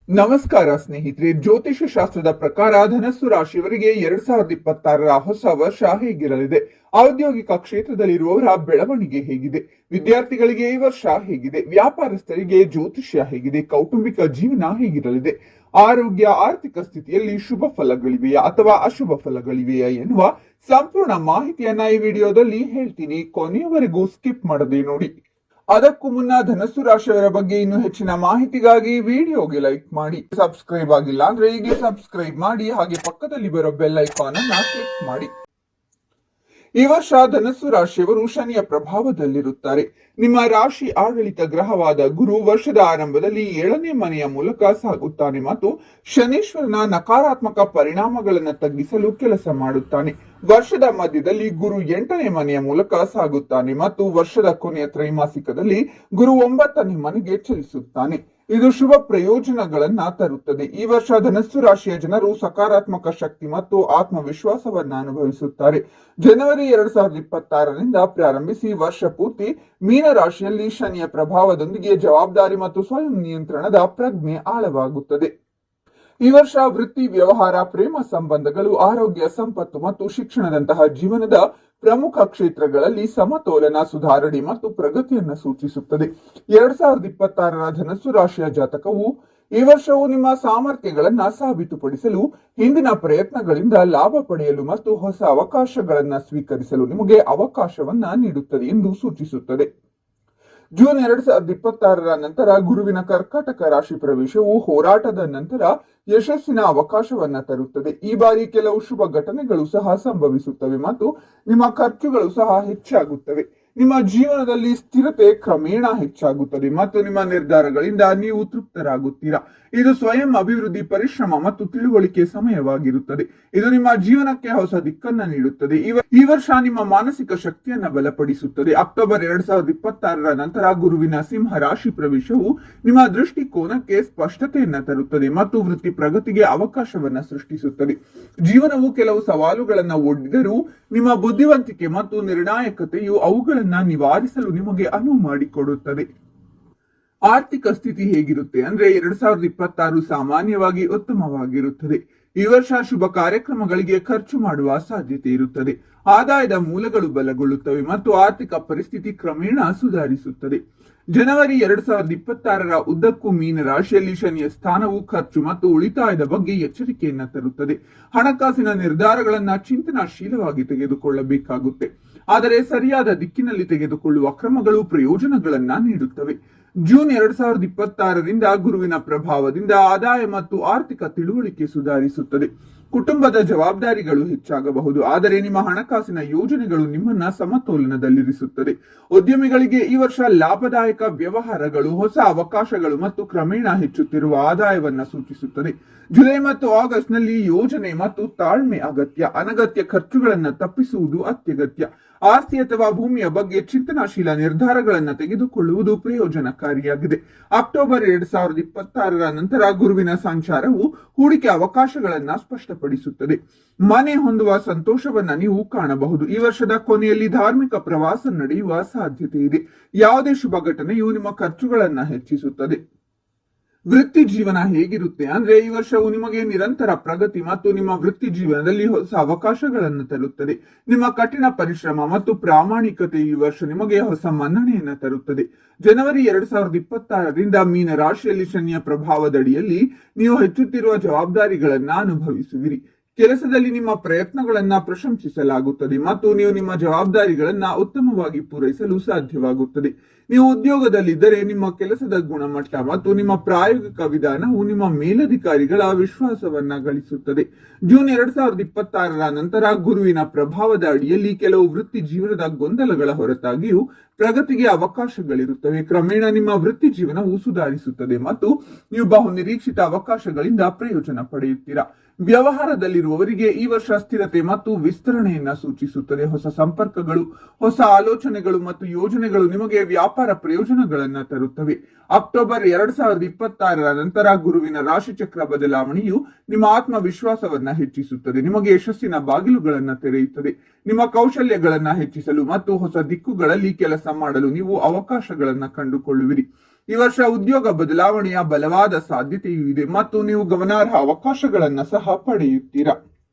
ನಮಸ್ಕಾರ ಸ್ನೇಹಿತರೆ. ಜ್ಯೋತಿಷ್ಯ ಶಾಸ್ತ್ರದ ಪ್ರಕಾರ ಧನಸ್ಸು ರಾಶಿಯವರಿಗೆ 2026ರ ಹೊಸ ವರ್ಷ ಹೇಗಿರಲಿದೆ? ಔದ್ಯೋಗಿಕ ಕ್ಷೇತ್ರದಲ್ಲಿರುವವರ ಬೆಳವಣಿಗೆ ಹೇಗಿದೆ? ವಿದ್ಯಾರ್ಥಿಗಳಿಗೆ ಈ ವರ್ಷ ಹೇಗಿದೆ? ವ್ಯಾಪಾರಸ್ಥರಿಗೆ ಜ್ಯೋತಿಷ್ಯ ಹೇಗಿದೆ? ಕೌಟುಂಬಿಕ ಜೀವನ ಹೇಗಿರಲಿದೆ? ಆರೋಗ್ಯ, ಆರ್ಥಿಕ ಸ್ಥಿತಿಯಲ್ಲಿ ಶುಭ ಫಲಗಳಿವೆಯಾ ಅಥವಾ ಅಶುಭ ಫಲಗಳಿವೆಯಾ ಎನ್ನುವ ಸಂಪೂರ್ಣ ಮಾಹಿತಿಯನ್ನ ಈ ವಿಡಿಯೋದಲ್ಲಿ ಹೇಳ್ತೀನಿ. ಕೊನೆಯವರೆಗೂ ಸ್ಕಿಪ್ ಮಾಡದೆ ನೋಡಿ. ಅದಕ್ಕೂ ಮುನ್ನ ಧನಸ್ಸು ರಾಶಿಯವರ ಬಗ್ಗೆ ಇನ್ನೂ ಹೆಚ್ಚಿನ ಮಾಹಿತಿಗಾಗಿ ವಿಡಿಯೋಗೆ ಲೈಕ್ ಮಾಡಿ. ಸಬ್ಸ್ಕ್ರೈಬ್ ಆಗಿಲ್ಲ ಅಂದ್ರೆ ಈಗ ಸಬ್ಸ್ಕ್ರೈಬ್ ಮಾಡಿ, ಹಾಗೆ ಪಕ್ಕದಲ್ಲಿ ಬರೋ ಬೆಲ್ ಐಕಾನ್ ಅನ್ನ ಕ್ಲಿಕ್ ಮಾಡಿ. ಈ ವರ್ಷ ಧನಸ್ಸು ರಾಶಿಯವರು ಶನಿಯ ಪ್ರಭಾವದಲ್ಲಿರುತ್ತಾರೆ. ನಿಮ್ಮ ರಾಶಿ ಆಡಳಿತ ಗ್ರಹವಾದ ಗುರು ವರ್ಷದ ಆರಂಭದಲ್ಲಿ 7ನೇ ಮನೆಯ ಮೂಲಕ ಸಾಗುತ್ತಾನೆ ಮತ್ತು ಶನೀಶ್ವರನ ನಕಾರಾತ್ಮಕ ಪರಿಣಾಮಗಳನ್ನು ತಗ್ಗಿಸಲು ಕೆಲಸ ಮಾಡುತ್ತಾನೆ. ವರ್ಷದ ಮಧ್ಯದಲ್ಲಿ ಗುರು 8ನೇ ಮನೆಯ ಮೂಲಕ ಸಾಗುತ್ತಾನೆ ಮತ್ತು ವರ್ಷದ ಕೊನೆಯ ತ್ರೈಮಾಸಿಕದಲ್ಲಿ ಗುರು 9ನೇ ಮನೆಗೆ ಚಲಿಸುತ್ತಾನೆ. ಇದು ಶುಭ ಪ್ರಯೋಜನಗಳನ್ನ ತರುತ್ತದೆ. ಈ ವರ್ಷ ಧನಸ್ಸು ರಾಶಿಯ ಜನರು ಸಕಾರಾತ್ಮಕ ಶಕ್ತಿ ಮತ್ತು ಆತ್ಮವಿಶ್ವಾಸವನ್ನ ಅನುಭವಿಸುತ್ತಾರೆ. ಜನವರಿ 2026ರಿಂದ ಪ್ರಾರಂಭಿಸಿ ವರ್ಷ ಪೂರ್ತಿ ಮೀನ ರಾಶಿಯಲ್ಲಿ ಶನಿಯ ಪ್ರಭಾವದೊಂದಿಗೆ ಜವಾಬ್ದಾರಿ ಮತ್ತು ಸ್ವಯಂ ನಿಯಂತ್ರಣದ ಪ್ರಜ್ಞೆ ಆಳವಾಗುತ್ತದೆ. ಈ ವರ್ಷ ವೃತ್ತಿ, ವ್ಯವಹಾರ, ಪ್ರೇಮ ಸಂಬಂಧಗಳು, ಆರೋಗ್ಯ, ಸಂಪತ್ತು ಮತ್ತು ಶಿಕ್ಷಣದಂತಹ ಜೀವನದ ಪ್ರಮುಖ ಕ್ಷೇತ್ರಗಳಲ್ಲಿ ಸಮತೋಲನ, ಸುಧಾರಣೆ ಮತ್ತು ಪ್ರಗತಿಯನ್ನು ಸೂಚಿಸುತ್ತದೆ. 2026ರ ಧನಸ್ಸು ರಾಶಿಯ ಜಾತಕವು ಈ ವರ್ಷವು ನಿಮ್ಮ ಸಾಮರ್ಥ್ಯಗಳನ್ನ ಸಾಬೀತುಪಡಿಸಲು, ಹಿಂದಿನ ಪ್ರಯತ್ನಗಳಿಂದ ಲಾಭ ಪಡೆಯಲು ಮತ್ತು ಹೊಸ ಅವಕಾಶಗಳನ್ನ ಸ್ವೀಕರಿಸಲು ನಿಮಗೆ ಅವಕಾಶವನ್ನ ನೀಡುತ್ತದೆ ಎಂದು ಸೂಚಿಸುತ್ತದೆ. ಜೂನ್ 2026ರ ನಂತರ ಗುರುವಿನ ಕರ್ಕಾಟಕ ರಾಶಿ ಪ್ರವೇಶವು ಹೋರಾಟದ ನಂತರ ಯಶಸ್ಸಿನ ಅವಕಾಶವನ್ನ ತರುತ್ತದೆ. ಈ ಬಾರಿ ಕೆಲವು ಶುಭ ಘಟನೆಗಳು ಸಹ ಸಂಭವಿಸುತ್ತವೆ ಮತ್ತು ನಿಮ್ಮ ಖರ್ಚುಗಳು ಸಹ ಹೆಚ್ಚಾಗುತ್ತವೆ. ನಿಮ್ಮ ಜೀವನದಲ್ಲಿ ಸ್ಥಿರತೆ ಕ್ರಮೇಣ ಹೆಚ್ಚಾಗುತ್ತದೆ ಮತ್ತು ನಿಮ್ಮ ನಿರ್ಧಾರಗಳಿಂದ ನೀವು ತೃಪ್ತರಾಗುತ್ತೀರಾ. ಇದು ಸ್ವಯಂ ಅಭಿವೃದ್ಧಿ, ಪರಿಶ್ರಮ ಮತ್ತು ತಿಳುವಳಿಕೆ ಸಮಯವಾಗಿರುತ್ತದೆ. ಇದು ನಿಮ್ಮ ಜೀವನಕ್ಕೆ ಹೊಸ ದಿಕ್ಕನ್ನು ನೀಡುತ್ತದೆ. ಈ ವರ್ಷ ನಿಮ್ಮ ಮಾನಸಿಕ ಶಕ್ತಿಯನ್ನ ಬಲಪಡಿಸುತ್ತದೆ. ಅಕ್ಟೋಬರ್ 2026ರ ನಂತರ ಗುರುವಿನ ಸಿಂಹ ರಾಶಿ ಪ್ರವೇಶವು ನಿಮ್ಮ ದೃಷ್ಟಿಕೋನಕ್ಕೆ ಸ್ಪಷ್ಟತೆಯನ್ನ ತರುತ್ತದೆ ಮತ್ತು ವೃತ್ತಿ ಪ್ರಗತಿಗೆ ಅವಕಾಶವನ್ನ ಸೃಷ್ಟಿಸುತ್ತದೆ. ಜೀವನವು ಕೆಲವು ಸವಾಲುಗಳನ್ನ ಒಡ್ಡಿದರೂ ನಿಮ್ಮ ಬುದ್ಧಿವಂತಿಕೆ ಮತ್ತು ನಿರ್ಣಾಯಕತೆಯು ಅವುಗಳನ್ನ ನಿವಾರಿಸಲು ನಿಮಗೆ ಅನುವು ಮಾಡಿಕೊಡುತ್ತದೆ. ಆರ್ಥಿಕ ಸ್ಥಿತಿ ಹೇಗಿರುತ್ತೆ ಅಂದ್ರೆ 2026 ಸಾಮಾನ್ಯವಾಗಿ ಉತ್ತಮವಾಗಿರುತ್ತದೆ. ಈ ವರ್ಷ ಶುಭ ಕಾರ್ಯಕ್ರಮಗಳಿಗೆ ಖರ್ಚು ಮಾಡುವ ಸಾಧ್ಯತೆ ಇರುತ್ತದೆ. ಆದಾಯದ ಮೂಲಗಳು ಬಲಗೊಳ್ಳುತ್ತವೆ ಮತ್ತು ಆರ್ಥಿಕ ಪರಿಸ್ಥಿತಿ ಕ್ರಮೇಣ ಸುಧಾರಿಸುತ್ತದೆ. ಜನವರಿ 2026ರ ಉದ್ದಕ್ಕೂ ಮೀನ ರಾಶಿಯಲ್ಲಿ ಶನಿಯ ಸ್ಥಾನವು ಖರ್ಚು ಮತ್ತು ಉಳಿತಾಯದ ಬಗ್ಗೆ ಎಚ್ಚರಿಕೆಯನ್ನ ತರುತ್ತದೆ. ಹಣಕಾಸಿನ ನಿರ್ಧಾರಗಳನ್ನ ಚಿಂತನಾಶೀಲವಾಗಿ ತೆಗೆದುಕೊಳ್ಳಬೇಕಾಗುತ್ತೆ, ಆದರೆ ಸರಿಯಾದ ದಿಕ್ಕಿನಲ್ಲಿ ತೆಗೆದುಕೊಳ್ಳುವ ಕ್ರಮಗಳು ಪ್ರಯೋಜನಗಳನ್ನ ನೀಡುತ್ತವೆ. ಜೂನ್ 2026ರಿಂದ ಗುರುವಿನ ಪ್ರಭಾವದಿಂದ ಆದಾಯ ಮತ್ತು ಆರ್ಥಿಕ ತಿಳುವಳಿಕೆ ಸುಧಾರಿಸುತ್ತದೆ. ಕುಟುಂಬದ ಜವಾಬ್ದಾರಿಗಳು ಹೆಚ್ಚಾಗಬಹುದು, ಆದರೆ ನಿಮ್ಮ ಹಣಕಾಸಿನ ಯೋಜನೆಗಳು ನಿಮ್ಮನ್ನ ಸಮತೋಲನದಲ್ಲಿರಿಸುತ್ತದೆ. ಉದ್ಯಮಿಗಳಿಗೆ ಈ ವರ್ಷ ಲಾಭದಾಯಕ ವ್ಯವಹಾರಗಳು, ಹೊಸ ಅವಕಾಶಗಳು ಮತ್ತು ಕ್ರಮೇಣ ಹೆಚ್ಚುತ್ತಿರುವ ಆದಾಯವನ್ನ ಸೂಚಿಸುತ್ತದೆ. ಜುಲೈ ಮತ್ತು ಆಗಸ್ಟ್ ನಲ್ಲಿ ಯೋಜನೆ ಮತ್ತು ತಾಳ್ಮೆ ಅಗತ್ಯ. ಅನಗತ್ಯ ಖರ್ಚುಗಳನ್ನು ತಪ್ಪಿಸುವುದು ಅತ್ಯಗತ್ಯ. ಆಸ್ತಿ ಅಥವಾ ಭೂಮಿಯ ಬಗ್ಗೆ ಚಿಂತನಾಶೀಲ ನಿರ್ಧಾರಗಳನ್ನು ತೆಗೆದುಕೊಳ್ಳುವುದು ಪ್ರಯೋಜನಕಾರಿಯಾಗಿದೆ. ಅಕ್ಟೋಬರ್ 2026ರ ನಂತರ ಗುರುವಿನ ಸಂಚಾರವು ಹೂಡಿಕೆ ಅವಕಾಶಗಳನ್ನ ಸ್ಪಷ್ಟಪಡಿಸುತ್ತದೆ. ಮನೆ ಹೊಂದುವ ಸಂತೋಷವನ್ನ ನೀವು ಕಾಣಬಹುದು. ಈ ವರ್ಷದ ಕೊನೆಯಲ್ಲಿ ಧಾರ್ಮಿಕ ಪ್ರವಾಸ ನಡೆಯುವ ಸಾಧ್ಯತೆ ಇದೆ. ಯಾವುದೇ ಶುಭ ಘಟನೆಯು ನಿಮ್ಮ ಖರ್ಚುಗಳನ್ನ ಹೆಚ್ಚಿಸುತ್ತದೆ. ವೃತ್ತಿ ಜೀವನ ಹೇಗಿರುತ್ತೆ ಅಂದ್ರೆ ಈ ವರ್ಷವು ನಿಮಗೆ ನಿರಂತರ ಪ್ರಗತಿ ಮತ್ತು ನಿಮ್ಮ ವೃತ್ತಿ ಜೀವನದಲ್ಲಿ ಹೊಸ ಅವಕಾಶಗಳನ್ನು ತರುತ್ತದೆ. ನಿಮ್ಮ ಕಠಿಣ ಪರಿಶ್ರಮ ಮತ್ತು ಪ್ರಾಮಾಣಿಕತೆ ಈ ವರ್ಷ ನಿಮಗೆ ಹೊಸ ಮನ್ನಣೆಯನ್ನು ತರುತ್ತದೆ. ಜನವರಿ 2026ರಿಂದ ಮೀನ ರಾಶಿಯಲ್ಲಿ ಶನಿಯ ಪ್ರಭಾವದಡಿಯಲ್ಲಿ ನೀವು ಹೆಚ್ಚುತ್ತಿರುವ ಜವಾಬ್ದಾರಿಗಳನ್ನ ಅನುಭವಿಸುವಿರಿ. ಕೆಲಸದಲ್ಲಿ ನಿಮ್ಮ ಪ್ರಯತ್ನಗಳನ್ನ ಪ್ರಶಂಸಿಸಲಾಗುತ್ತದೆ ಮತ್ತು ನೀವು ನಿಮ್ಮ ಜವಾಬ್ದಾರಿಗಳನ್ನ ಉತ್ತಮವಾಗಿ ಪೂರೈಸಲು ಸಾಧ್ಯವಾಗುತ್ತದೆ. ನೀವು ಉದ್ಯೋಗದಲ್ಲಿದ್ದರೆ ನಿಮ್ಮ ಕೆಲಸದ ಗುಣಮಟ್ಟ ಮತ್ತು ನಿಮ್ಮ ಪ್ರಾಯೋಗಿಕ ವಿಧಾನವು ನಿಮ್ಮ ಮೇಲಧಿಕಾರಿಗಳ ವಿಶ್ವಾಸವನ್ನ ಗಳಿಸುತ್ತದೆ. ಜೂನ್ 2026ರ ನಂತರ ಗುರುವಿನ ಪ್ರಭಾವದ ಅಡಿಯಲ್ಲಿ ಕೆಲವು ವೃತ್ತಿ ಜೀವನದ ಗೊಂದಲಗಳ ಹೊರತಾಗಿಯೂ ಪ್ರಗತಿಗೆ ಅವಕಾಶಗಳಿರುತ್ತವೆ. ಕ್ರಮೇಣ ನಿಮ್ಮ ವೃತ್ತಿ ಜೀವನವು ಸುಧಾರಿಸುತ್ತದೆ ಮತ್ತು ನೀವು ಬಹು ನಿರೀಕ್ಷಿತ ಅವಕಾಶಗಳಿಂದ ಪ್ರಯೋಜನ ಪಡೆಯುತ್ತೀರಾ. ವ್ಯವಹಾರದಲ್ಲಿರುವವರಿಗೆ ಈ ವರ್ಷ ಸ್ಥಿರತೆ ಮತ್ತು ವಿಸ್ತರಣೆಯನ್ನ ಸೂಚಿಸುತ್ತದೆ. ಹೊಸ ಸಂಪರ್ಕಗಳು, ಹೊಸ ಆಲೋಚನೆಗಳು ಮತ್ತು ಯೋಜನೆಗಳು ನಿಮಗೆ ವ್ಯಾಪಾರ ಪ್ರಯೋಜನಗಳನ್ನ ತರುತ್ತವೆ. ಅಕ್ಟೋಬರ್ 2026ರ ನಂತರ ಗುರುವಿನ ರಾಶಿಚಕ್ರ ಬದಲಾವಣೆಯು ನಿಮ್ಮ ಆತ್ಮವಿಶ್ವಾಸವನ್ನ ಹೆಚ್ಚಿಸುತ್ತದೆ, ನಿಮಗೆ ಯಶಸ್ಸಿನ ಬಾಗಿಲುಗಳನ್ನ ತೆರೆಯುತ್ತದೆ. ನಿಮ್ಮ ಕೌಶಲ್ಯಗಳನ್ನ ಹೆಚ್ಚಿಸಲು ಮತ್ತು ಹೊಸ ದಿಕ್ಕುಗಳಲ್ಲಿ ಕೆಲಸ ಮಾಡಲು ನೀವು ಅವಕಾಶಗಳನ್ನ ಕಂಡುಕೊಳ್ಳುವಿರಿ. ಈ ವರ್ಷ ಉದ್ಯೋಗ ಬದಲಾವಣೆಯ ಬಲವಾದ ಸಾಧ್ಯತೆಯೂ ಇದೆ ಮತ್ತು ನೀವು ಗಮನಾರ್ಹ ಅವಕಾಶಗಳನ್ನ ಸಹ ಪಡೆಯುತ್ತೀರಾ.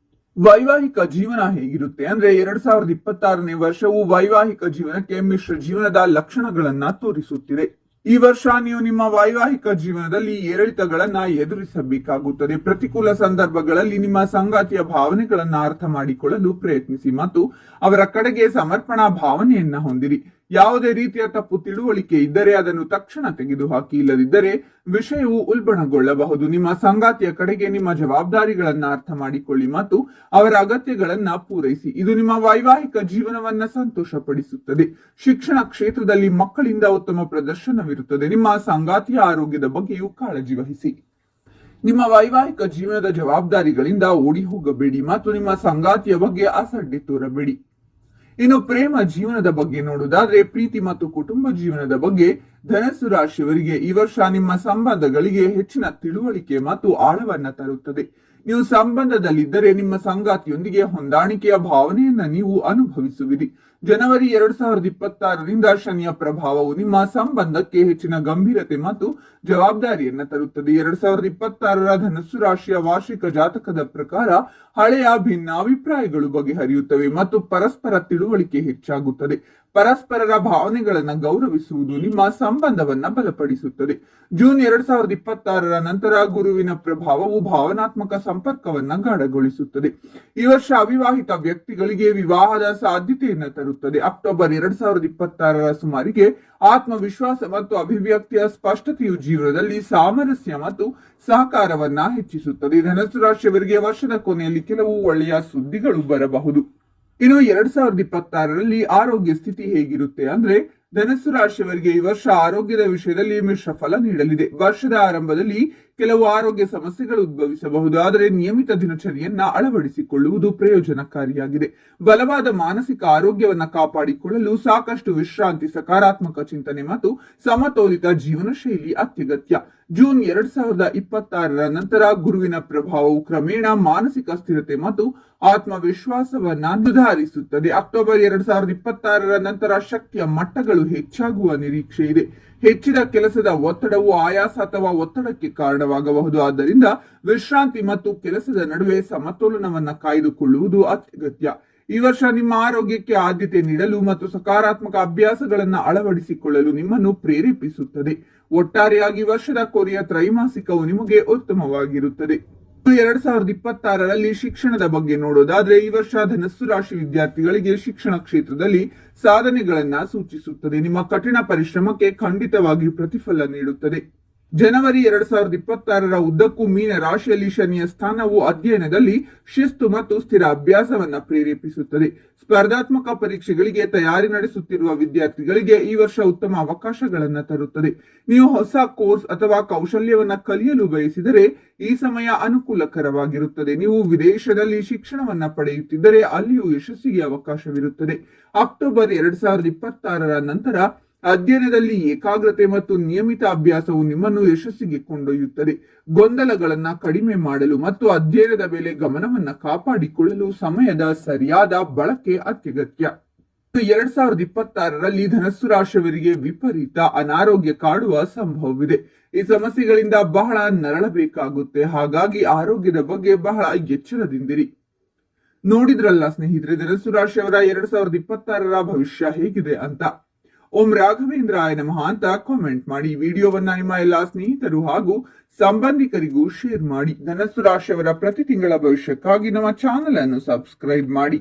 ವೈವಾಹಿಕ ಜೀವನ ಹೇಗಿರುತ್ತೆ ಅಂದ್ರೆ 2026ನೇ ವರ್ಷವು ವೈವಾಹಿಕ ಜೀವನಕ್ಕೆ ಮಿಶ್ರ ಜೀವನದ ಲಕ್ಷಣಗಳನ್ನ ತೋರಿಸುತ್ತಿದೆ. ಈ ವರ್ಷ ನೀವು ನಿಮ್ಮ ವೈವಾಹಿಕ ಜೀವನದಲ್ಲಿ ಏರಿಳಿತಗಳನ್ನ ಎದುರಿಸಬೇಕಾಗುತ್ತದೆ. ಪ್ರತಿಕೂಲ ಸಂದರ್ಭಗಳಲ್ಲಿ ನಿಮ್ಮ ಸಂಗಾತಿಯ ಭಾವನೆಗಳನ್ನ ಅರ್ಥ ಮಾಡಿಕೊಳ್ಳಲು ಪ್ರಯತ್ನಿಸಿ ಮತ್ತು ಅವರ ಕಡೆಗೆ ಸಮರ್ಪಣಾ ಭಾವನೆಯನ್ನ ಹೊಂದಿರಿ. ಯಾವುದೇ ರೀತಿಯ ತಪ್ಪು ತಿಳುವಳಿಕೆ ಇದ್ದರೆ ಅದನ್ನು ತಕ್ಷಣ ತೆಗೆದುಹಾಕಿ, ಇಲ್ಲದಿದ್ದರೆ ವಿಷಯವು ಉಲ್ಬಣಗೊಳ್ಳಬಹುದು. ನಿಮ್ಮ ಸಂಗಾತಿಯ ಕಡೆಗೆ ನಿಮ್ಮ ಜವಾಬ್ದಾರಿಗಳನ್ನ ಅರ್ಥ ಮಾಡಿಕೊಳ್ಳಿ ಮತ್ತು ಅವರ ಅಗತ್ಯಗಳನ್ನ ಪೂರೈಸಿ. ಇದು ನಿಮ್ಮ ವೈವಾಹಿಕ ಜೀವನವನ್ನ ಸಂತೋಷಪಡಿಸುತ್ತದೆ. ಶಿಕ್ಷಣ ಕ್ಷೇತ್ರದಲ್ಲಿ ಮಕ್ಕಳಿಂದ ಉತ್ತಮ ಪ್ರದರ್ಶನವಿರುತ್ತದೆ. ನಿಮ್ಮ ಸಂಗಾತಿಯ ಆರೋಗ್ಯದ ಬಗ್ಗೆಯೂ ಕಾಳಜಿ ವಹಿಸಿ. ನಿಮ್ಮ ವೈವಾಹಿಕ ಜೀವನದ ಜವಾಬ್ದಾರಿಗಳಿಂದ ಓಡಿ ಹೋಗಬೇಡಿ ಮತ್ತು ನಿಮ್ಮ ಸಂಗಾತಿಯ ಬಗ್ಗೆ ಅಸಡ್ಡೆ ತೋರಬೇಡಿ. ಇನ್ನು ಪ್ರೇಮ ಜೀವನದ ಬಗ್ಗೆ ನೋಡುವುದಾದ್ರೆ, ಪ್ರೀತಿ ಮತ್ತು ಕುಟುಂಬ ಜೀವನದ ಬಗ್ಗೆ ಧನಸ್ಸು ರಾಶಿಯವರಿಗೆ ಈ ವರ್ಷ ನಿಮ್ಮ ಸಂಬಂಧಗಳಿಗೆ ಹೆಚ್ಚಿನ ತಿಳುವಳಿಕೆ ಮತ್ತು ಆಳವನ್ನ ತರುತ್ತದೆ. ನೀವು ಸಂಬಂಧದಲ್ಲಿದ್ದರೆ ನಿಮ್ಮ ಸಂಗಾತಿಯೊಂದಿಗೆ ಹೊಂದಾಣಿಕೆಯ ಭಾವನೆಯನ್ನ ನೀವು ಅನುಭವಿಸುವಿರಿ. ಜನವರಿ 2026ರಿಂದ ಶನಿಯ ಪ್ರಭಾವವು ನಿಮ್ಮ ಸಂಬಂಧಕ್ಕೆ ಹೆಚ್ಚಿನ ಗಂಭೀರತೆ ಮತ್ತು ಜವಾಬ್ದಾರಿಯನ್ನ ತರುತ್ತದೆ. 2026ರ ಧನಸ್ಸು ರಾಶಿಯ ವಾರ್ಷಿಕ ಜಾತಕದ ಪ್ರಕಾರ ಹಳೆಯ ಭಿನ್ನಾಭಿಪ್ರಾಯಗಳು ಬಗೆಹರಿಯುತ್ತವೆ ಮತ್ತು ಪರಸ್ಪರ ತಿಳುವಳಿಕೆ ಹೆಚ್ಚಾಗುತ್ತದೆ. ಪರಸ್ಪರರ ಭಾವನೆಗಳನ್ನ ಗೌರವಿಸುವುದು ನಿಮ್ಮ ಸಂಬಂಧವನ್ನ ಬಲಪಡಿಸುತ್ತದೆ. ಜೂನ್ 2026ರ ನಂತರ ಗುರುವಿನ ಪ್ರಭಾವವು ಭಾವನಾತ್ಮಕ ಸಂಪರ್ಕವನ್ನ ಗಾಢಗೊಳಿಸುತ್ತದೆ. ಈ ವರ್ಷ ಅವಿವಾಹಿತ ವ್ಯಕ್ತಿಗಳಿಗೆ ವಿವಾಹದ ಸಾಧ್ಯತೆಯನ್ನ ತರುತ್ತದೆ. ಅಕ್ಟೋಬರ್ 2026ರ ಸುಮಾರಿಗೆ ಆತ್ಮವಿಶ್ವಾಸ ಮತ್ತು ಅಭಿವ್ಯಕ್ತಿಯ ಸ್ಪಷ್ಟತೆಯು ಜೀವನದಲ್ಲಿ ಸಾಮರಸ್ಯ ಮತ್ತು ಸಹಕಾರವನ್ನ ಹೆಚ್ಚಿಸುತ್ತದೆ. ಧನಸ್ಸು ರಾಶಿಯವರಿಗೆ ವರ್ಷದ ಕೊನೆಯಲ್ಲಿ ಕೆಲವು ಒಳ್ಳೆಯ ಸುದ್ದಿಗಳು ಬರಬಹುದು. ಇನ್ನು 2026ರಲ್ಲಿ ಆರೋಗ್ಯ ಸ್ಥಿತಿ ಹೇಗಿರುತ್ತೆ ಅಂದ್ರೆ, ಧನಸ್ಸು ರಾಶಿಯವರಿಗೆ ಈ ವರ್ಷ ಆರೋಗ್ಯದ ವಿಷಯದಲ್ಲಿ ಮಿಶ್ರ ಫಲ ನೀಡಲಿದೆ. ವರ್ಷದ ಆರಂಭದಲ್ಲಿ ಕೆಲವು ಆರೋಗ್ಯ ಸಮಸ್ಯೆಗಳು ಉದ್ಭವಿಸಬಹುದು, ಆದರೆ ನಿಯಮಿತ ದಿನಚರಿಯನ್ನ ಅಳವಡಿಸಿಕೊಳ್ಳುವುದು ಪ್ರಯೋಜನಕಾರಿಯಾಗಿದೆ. ಬಲವಾದ ಮಾನಸಿಕ ಆರೋಗ್ಯವನ್ನ ಕಾಪಾಡಿಕೊಳ್ಳಲು ಸಾಕಷ್ಟು ವಿಶ್ರಾಂತಿ, ಸಕಾರಾತ್ಮಕ ಚಿಂತನೆ ಮತ್ತು ಸಮತೋಲಿತ ಜೀವನ ಶೈಲಿ ಅತ್ಯಗತ್ಯ. ಜೂನ್ 2026ರ ನಂತರ ಗುರುವಿನ ಪ್ರಭಾವವು ಕ್ರಮೇಣ ಮಾನಸಿಕ ಸ್ಥಿರತೆ ಮತ್ತು ಆತ್ಮವಿಶ್ವಾಸವನ್ನ ಸುಧಾರಿಸುತ್ತದೆ. ಅಕ್ಟೋಬರ್ 2026ರ ನಂತರ ಶಕ್ತಿಯ ಮಟ್ಟಗಳು ಹೆಚ್ಚಾಗುವ ನಿರೀಕ್ಷೆ ಇದೆ. ಹೆಚ್ಚಿದ ಕೆಲಸದ ಒತ್ತಡವು ಆಯಾಸ ಅಥವಾ ಒತ್ತಡಕ್ಕೆ ಕಾರಣವಾಗಬಹುದು. ಆದ್ದರಿಂದ ವಿಶ್ರಾಂತಿ ಮತ್ತು ಕೆಲಸದ ನಡುವೆ ಸಮತೋಲನವನ್ನ ಕಾಯ್ದುಕೊಳ್ಳುವುದು ಅತ್ಯಗತ್ಯ. ಈ ವರ್ಷ ನಿಮ್ಮ ಆರೋಗ್ಯಕ್ಕೆ ಆದ್ಯತೆ ನೀಡಲು ಮತ್ತು ಸಕಾರಾತ್ಮಕ ಅಭ್ಯಾಸಗಳನ್ನ ಅಳವಡಿಸಿಕೊಳ್ಳಲು ನಿಮ್ಮನ್ನು ಪ್ರೇರೇಪಿಸುತ್ತದೆ. ಒಟ್ಟಾರೆಯಾಗಿ ವರ್ಷದ ಕೊನೆಯ ತ್ರೈಮಾಸಿಕವು ನಿಮಗೆ ಉತ್ತಮವಾಗಿರುತ್ತದೆ. 2026ರಲ್ಲಿ ಶಿಕ್ಷಣದ ಬಗ್ಗೆ ನೋಡೋದಾದ್ರೆ, ಈ ವರ್ಷ ಧನಸ್ಸು ರಾಶಿ ವಿದ್ಯಾರ್ಥಿಗಳಿಗೆ ಶಿಕ್ಷಣ ಕ್ಷೇತ್ರದಲ್ಲಿ ಸಾಧನೆಗಳನ್ನ ಸೂಚಿಸುತ್ತದೆ. ನಿಮ್ಮ ಕಠಿಣ ಪರಿಶ್ರಮಕ್ಕೆ ಖಂಡಿತವಾಗಿಯೂ ಪ್ರತಿಫಲ ನೀಡುತ್ತದೆ. ಜನವರಿ 2026ರ ಉದ್ದಕ್ಕೂ ಮೀನ ರಾಶಿಯಲ್ಲಿ ಶನಿಯ ಸ್ಥಾನವು ಅಧ್ಯಯನದಲ್ಲಿ ಶಿಸ್ತು ಮತ್ತು ಸ್ಥಿರ ಅಭ್ಯಾಸವನ್ನ ಪ್ರೇರೇಪಿಸುತ್ತದೆ. ಸ್ಪರ್ಧಾತ್ಮಕ ಪರೀಕ್ಷೆಗಳಿಗೆ ತಯಾರಿ ನಡೆಸುತ್ತಿರುವ ವಿದ್ಯಾರ್ಥಿಗಳಿಗೆ ಈ ವರ್ಷ ಉತ್ತಮ ಅವಕಾಶಗಳನ್ನ ತರುತ್ತದೆ. ನೀವು ಹೊಸ ಕೋರ್ಸ್ ಅಥವಾ ಕೌಶಲ್ಯವನ್ನ ಕಲಿಯಲು ಬಯಸಿದರೆ ಈ ಸಮಯ ಅನುಕೂಲಕರವಾಗಿರುತ್ತದೆ. ನೀವು ವಿದೇಶದಲ್ಲಿ ಶಿಕ್ಷಣವನ್ನ ಪಡೆಯುತ್ತಿದ್ದರೆ ಅಲ್ಲಿಯೂ ಯಶಸ್ಸಿಗೆ ಅವಕಾಶವಿರುತ್ತದೆ. ಅಕ್ಟೋಬರ್ 2026ರ ನಂತರ ಅಧ್ಯಯನದಲ್ಲಿ ಏಕಾಗ್ರತೆ ಮತ್ತು ನಿಯಮಿತ ಅಭ್ಯಾಸವು ನಿಮ್ಮನ್ನು ಯಶಸ್ಸಿಗೆ ಕೊಂಡೊಯ್ಯುತ್ತದೆ. ಗೊಂದಲಗಳನ್ನ ಕಡಿಮೆ ಮಾಡಲು ಮತ್ತು ಅಧ್ಯಯನದ ಮೇಲೆ ಗಮನವನ್ನ ಕಾಪಾಡಿಕೊಳ್ಳಲು ಸಮಯದ ಸರಿಯಾದ ಬಳಕೆ ಅತ್ಯಗತ್ಯ. 2026ರಲ್ಲಿ ಧನಸ್ಸು ರಾಶಿಯವರಿಗೆ ವಿಪರೀತ ಅನಾರೋಗ್ಯ ಕಾಡುವ ಸಂಭವವಿದೆ. ಈ ಸಮಸ್ಯೆಗಳಿಂದ ಬಹಳ ನರಳಬೇಕಾಗುತ್ತೆ. ಹಾಗಾಗಿ ಆರೋಗ್ಯದ ಬಗ್ಗೆ ಬಹಳ ಎಚ್ಚರದಿಂದಿರಿ. ನೋಡಿದ್ರಲ್ಲ ಸ್ನೇಹಿತರೆ, ಧನಸ್ಸು ರಾಶಿಯವರ 2026ರ ಭವಿಷ್ಯ ಹೇಗಿದೆ ಅಂತ. ಓಂ ರಾಘವೇಂದ್ರಾಯ ನಮಃ ಅಂತ ಕಾಮೆಂಟ್ ಮಾಡಿ. ವಿಡಿಯೋವನ್ನ ನಿಮ್ಮ ಎಲ್ಲಾ ಸ್ನೇಹಿತರು ಹಾಗೂ ಸಂಬಂಧಿಕರಿಗೂ ಶೇರ್ ಮಾಡಿ. ಧನಸ್ಸು ರಾಶಿಯವರ ಪ್ರತಿ ತಿಂಗಳ ಭವಿಷ್ಯಕ್ಕಾಗಿ ನಮ್ಮ ಚಾನೆಲ್ ಅನ್ನು ಸಬ್ಸ್ಕ್ರೈಬ್ ಮಾಡಿ.